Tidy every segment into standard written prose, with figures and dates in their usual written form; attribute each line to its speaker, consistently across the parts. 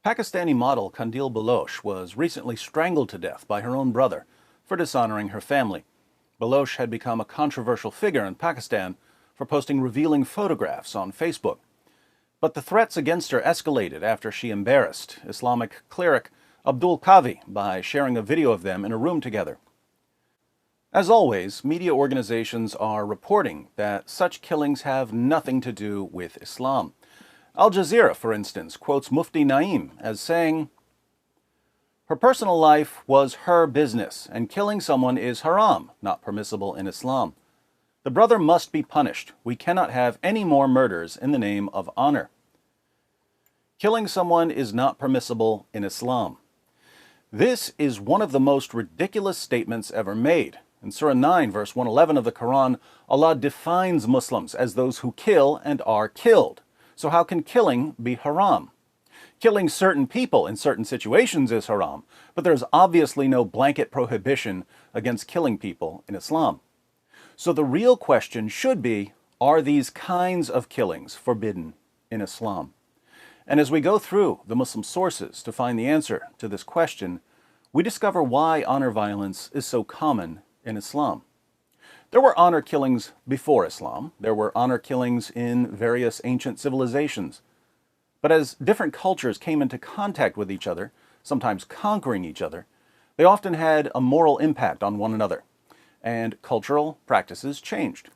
Speaker 1: Pakistani model Kandil Baloch was recently strangled to death by her own brother for dishonoring her family. Baloch had become a controversial figure in Pakistan for posting revealing photographs on Facebook. But the threats against her escalated after she embarrassed Islamic cleric Abdul Kavi by sharing a video of them in a room together. As always, media organizations are reporting that such killings have nothing to do with Islam. Al Jazeera, for instance, quotes Mufti Naim as saying, "Her personal life was her business, and killing someone is haram, not permissible in Islam. The brother must be punished. We cannot have any more murders in the name of honor. Killing someone is not permissible in Islam." This is one of the most ridiculous statements ever made. In Surah 9, verse 111 of the Quran, Allah defines Muslims as those who kill and are killed. So how can killing be haram? Killing certain people in certain situations is haram, but there's obviously no blanket prohibition against killing people in Islam. So the real question should be, are these kinds of killings forbidden in Islam? And as we go through the Muslim sources to find the answer to this question, we discover why honor violence is so common in Islam. There were honor killings before Islam. There were honor killings in various ancient civilizations. But as different cultures came into contact with each other, sometimes conquering each other, they often had a moral impact on one another, and cultural practices changed.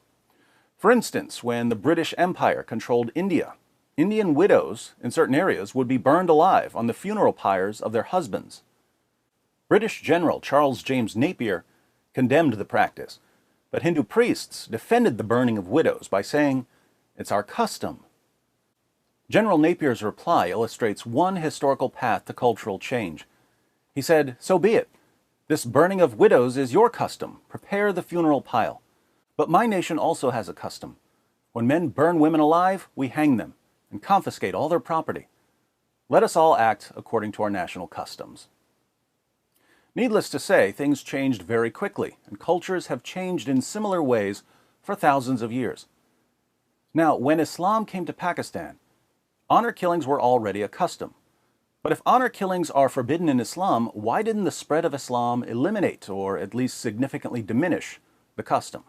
Speaker 1: For instance, when the British Empire controlled India, Indian widows in certain areas would be burned alive on the funeral pyres of their husbands. British General Charles James Napier condemned the practice, but Hindu priests defended the burning of widows by saying, "It's our custom." General Napier's reply illustrates one historical path to cultural change. He said, "So be it. This burning of widows is your custom. Prepare the funeral pile. But my nation also has a custom. When men burn women alive, we hang them and confiscate all their property. Let us all act according to our national customs." Needless to say, things changed very quickly, and cultures have changed in similar ways for thousands of years. Now, when Islam came to Pakistan, honor killings were already a custom. But if honor killings are forbidden in Islam, why didn't the spread of Islam eliminate, or at least significantly diminish, the custom?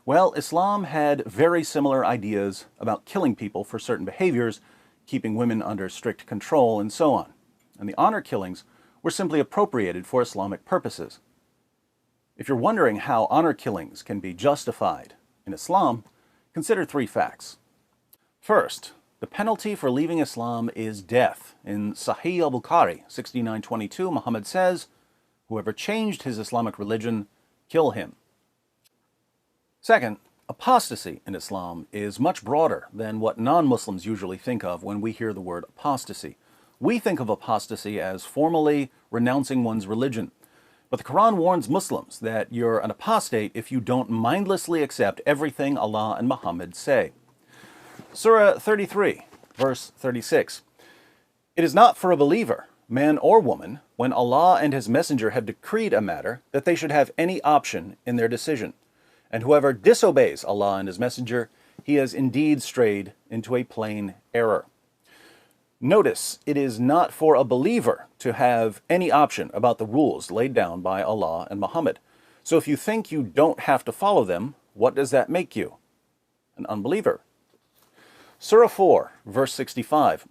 Speaker 1: Well, Islam had very similar ideas about killing people for certain behaviors, keeping women under strict control, and so on. And the honor killings were simply appropriated for Islamic purposes. If you're wondering how honor killings can be justified in Islam, consider three facts. First, the penalty for leaving Islam is death. In Sahih al-Bukhari 69:22, Muhammad says, "Whoever changed his Islamic religion, kill him." Second, apostasy in Islam is much broader than what non-Muslims usually think of when we hear the word apostasy. We think of apostasy as formally renouncing one's religion. But the Quran warns Muslims that you're an apostate if you don't mindlessly accept everything Allah and Muhammad say. Surah 33, verse 36. "It is not for a believer, man or woman, when Allah and His Messenger have decreed a matter, that they should have any option in their decision. And whoever disobeys Allah and His Messenger, he has indeed strayed into a plain error." Notice, it is not for a believer to have any option about the rules laid down by Allah and Muhammad. So if you think you don't have to follow them, what does that make you? An unbeliever. Surah 4, verse 65.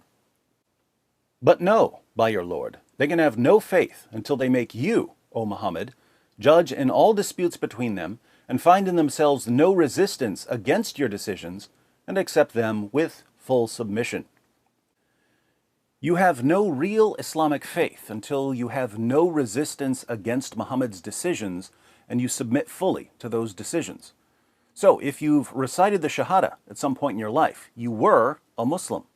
Speaker 1: "But know, by your Lord, they can have no faith until they make you, O Muhammad, judge in all disputes between them, and find in themselves no resistance against your decisions, and accept them with full submission." You have no real Islamic faith until you have no resistance against Muhammad's decisions and you submit fully to those decisions. So if you've recited the Shahada at some point in your life, you were a Muslim.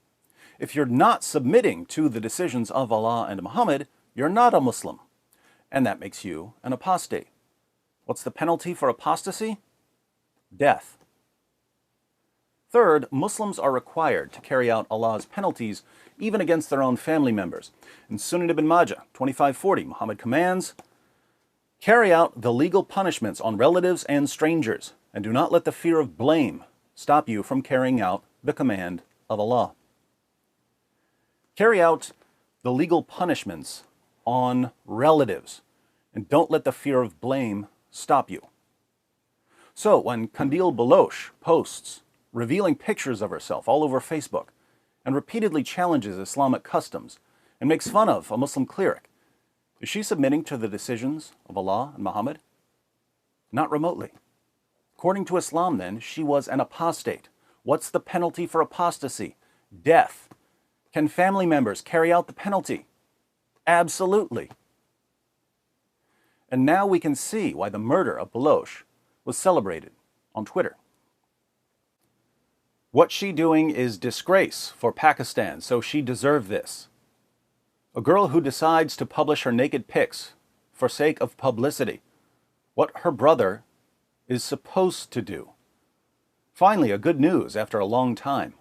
Speaker 1: If you're not submitting to the decisions of Allah and Muhammad, you're not a Muslim. And that makes you an apostate. What's the penalty for apostasy? Death. Third, Muslims are required to carry out Allah's penalties even against their own family members. In Sunan ibn Majah 2540, Muhammad commands, "Carry out the legal punishments on relatives and strangers, and do not let the fear of blame stop you from carrying out the command of Allah." Carry out the legal punishments on relatives, and don't let the fear of blame stop you. So when Qandeel Baloch posts revealing pictures of herself all over Facebook and repeatedly challenges Islamic customs and makes fun of a Muslim cleric, is she submitting to the decisions of Allah and Muhammad? Not remotely. According to Islam, then, she was an apostate. What's the penalty for apostasy? Death. Can family members carry out the penalty? Absolutely. And now we can see why the murder of Baloch was celebrated on Twitter. What she's doing is disgrace for Pakistan, so she deserved this. A girl who decides to publish her naked pics for sake of publicity, what her brother is supposed to do. Finally, a good news after a long time.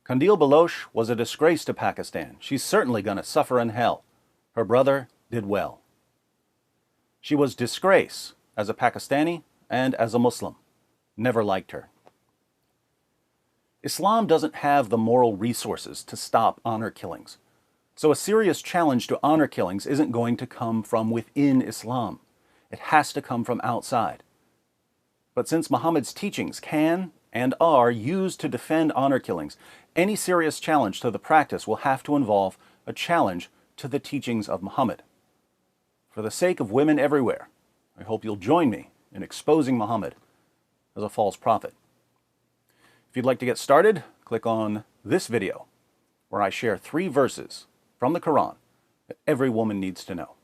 Speaker 1: Qandeel Baloch was a disgrace to Pakistan. She's certainly going to suffer in hell. Her brother did well. She was disgrace as a Pakistani and as a Muslim. Never liked her. Islam doesn't have the moral resources to stop honor killings. So a serious challenge to honor killings isn't going to come from within Islam. It has to come from outside. But since Muhammad's teachings can and are used to defend honor killings, any serious challenge to the practice will have to involve a challenge to the teachings of Muhammad. For the sake of women everywhere, I hope you'll join me in exposing Muhammad as a false prophet. If you'd like to get started, click on this video, where I share 3 verses from the Quran that every woman needs to know.